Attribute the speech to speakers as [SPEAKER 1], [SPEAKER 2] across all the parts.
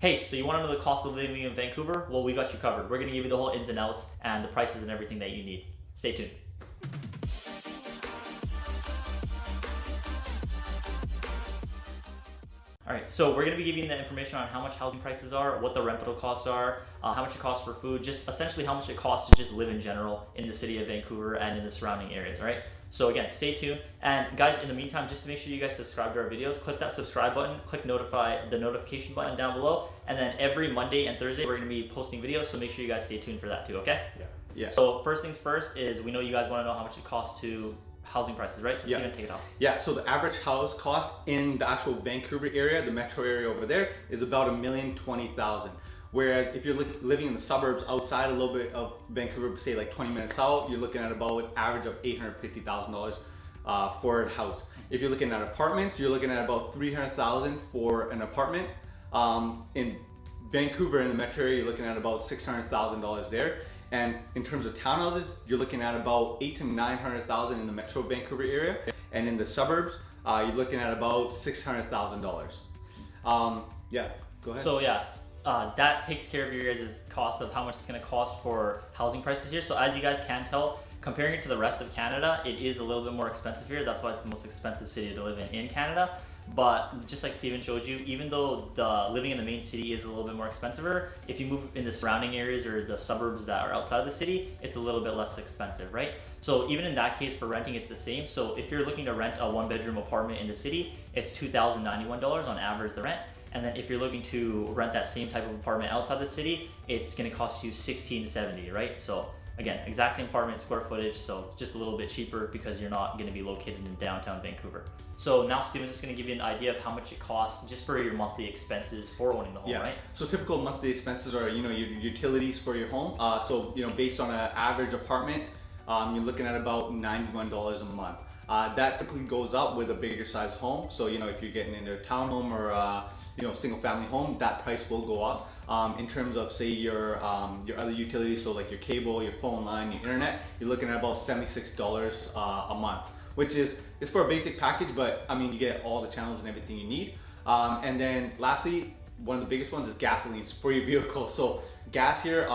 [SPEAKER 1] Hey, so you want to know the cost of living in Vancouver? Well, we got you covered. We're going to give you the whole ins and outs and the prices and everything that you need. Stay tuned. All right, so we're going to be giving you the information on how much housing prices are, what the rental costs are, how much it costs for food, just essentially how much it costs to just live in general in the city of Vancouver and in the surrounding areas, all right? So again, stay tuned. And guys, in the meantime, just to make sure you guys subscribe to our videos, click that subscribe button, click the notification button down below, and then every Monday and Thursday, we're going to be posting videos, so make sure you guys stay tuned for that too, okay?
[SPEAKER 2] Yeah.
[SPEAKER 1] So first things first is we know you guys want to know how much it costs to housing prices, right? So Steven, take it off.
[SPEAKER 2] Yeah, so the average house cost in the actual Vancouver area, the metro area over there, is about $1,020,000. Whereas if you're living in the suburbs outside a little bit of Vancouver, say like 20 minutes out, you're looking at about an average of $850,000 for a house. If you're looking at apartments, you're looking at about $300,000 for an apartment. In Vancouver, in the metro area, you're looking at about $600,000 there. And in terms of townhouses, you're looking at about $800,000 to $900,000 in the metro Vancouver area. And in the suburbs, you're looking at about $600,000. Yeah, go ahead.
[SPEAKER 1] So yeah, that takes care of your guys' cost of how much it's going to cost for housing prices here. So as you guys can tell, comparing it to the rest of Canada, it is a little bit more expensive here. That's why it's the most expensive city to live in Canada. But just like Steven showed you, even though living in the main city is a little bit more expensive, if you move in the surrounding areas or the suburbs that are outside of the city, it's a little bit less expensive, right? So even in that case, for renting, it's the same. So if you're looking to rent a one-bedroom apartment in the city, it's $2,091 on average, the rent. And then if you're looking to rent that same type of apartment outside the city, it's going to cost you $1,670, right? So again, exact same apartment, square footage, so just a little bit cheaper because you're not going to be located in downtown Vancouver. So now Steven's just going to give you an idea of how much it costs just for your monthly expenses for owning the home, right?
[SPEAKER 2] So typical monthly expenses are, your utilities for your home. So, based on an average apartment, you're looking at about $91 a month. That typically goes up with a bigger size home. So, if you're getting into a townhome or single family home, that price will go up. In terms of, say, your other utilities, so like your cable, your phone line, your internet, you're looking at about $76 a month, which is for a basic package, but I mean, you get all the channels and everything you need. And then lastly, one of the biggest ones is gasoline for your vehicle. So gas here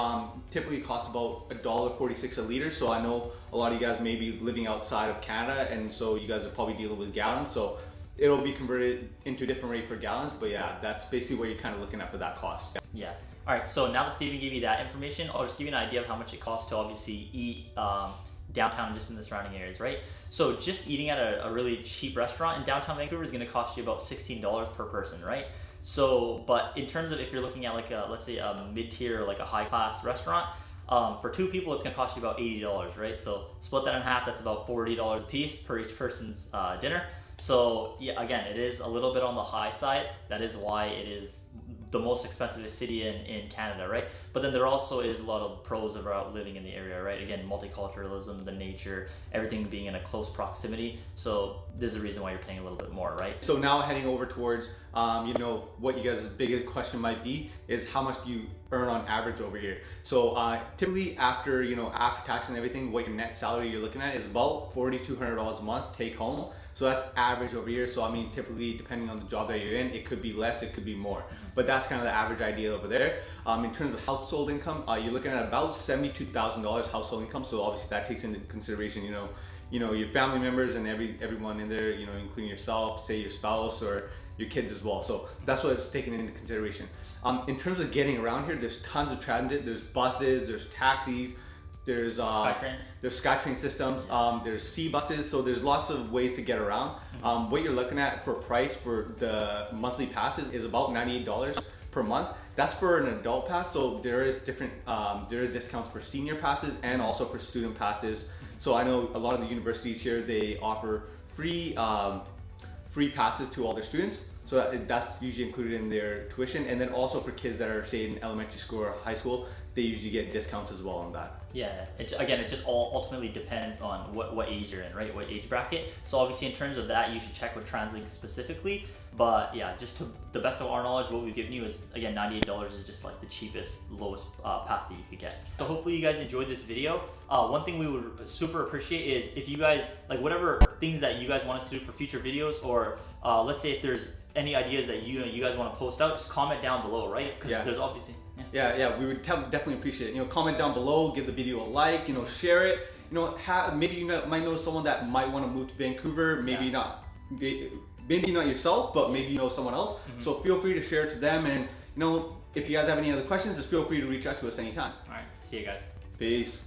[SPEAKER 2] typically costs about $1.46 a liter. So I know a lot of you guys may be living outside of Canada, and so you guys are probably dealing with gallons. So it'll be converted into a different rate for gallons, but yeah, that's basically what you're kind of looking at for that cost.
[SPEAKER 1] Yeah. All right, so now that Steven gave you that information, I'll just give you an idea of how much it costs to obviously eat downtown, just in the surrounding areas, right? So just eating at a really cheap restaurant in downtown Vancouver is going to cost you about $16 per person, right? So, but in terms of if you're looking at like let's say a mid-tier or like a high-class restaurant, for two people, it's going to cost you about $80, right? So split that in half, that's about $40 a piece per each person's dinner. So yeah, again, it is a little bit on the high side. That is why it is the most expensive city in Canada, right? But then there also is a lot of pros about living in the area, right? Again, multiculturalism, the nature, everything being in a close proximity. So there's a reason why you're paying a little bit more, right?
[SPEAKER 2] So now heading over towards, what you guys' biggest question might be is how much do you earn on average over here? So typically after tax and everything, what your net salary you're looking at is about $4,200 a month take home. So that's average over here. So I mean, typically depending on the job that you're in, it could be less, it could be more. But that's kind of the average idea over there. In terms of household income, you're looking at about $72,000 household income. So obviously that takes into consideration, your family members and everyone in there, including yourself, say your spouse or your kids as well. So that's what it's taken into consideration. In terms of getting around here, there's tons of transit. There's buses, there's taxis, there's SkyTrain systems, there's C buses, so there's lots of ways to get around. What you're looking at for price for the monthly passes is about $98 per month. That's for an adult pass, so there is discounts for senior passes and also for student passes. So I know a lot of the universities here, they offer free passes to all their students. So that's usually included in their tuition. And then also for kids that are, say, in elementary school or high school, they usually get discounts as well on that.
[SPEAKER 1] Yeah, it just all ultimately depends on what age you're in, right? What age bracket. So obviously in terms of that, you should check with TransLink specifically. But yeah, just to the best of our knowledge, what we've given you is, again, $98 is just like the cheapest, lowest pass that you could get. So hopefully you guys enjoyed this video. One thing we would super appreciate is if you guys, like whatever things that you guys want us to do for future videos, or let's say if there's any ideas that you guys want to post out, just comment down below, right? Because there's obviously,
[SPEAKER 2] yeah, we would definitely appreciate it. Comment down below, give the video a like, share it. Maybe you might know someone that might want to move to Vancouver, maybe not. Maybe not yourself, but maybe you know someone else. So feel free to share it to them, and if you guys have any other questions, just feel free to reach out to us anytime.
[SPEAKER 1] All right, see you guys.
[SPEAKER 2] Peace.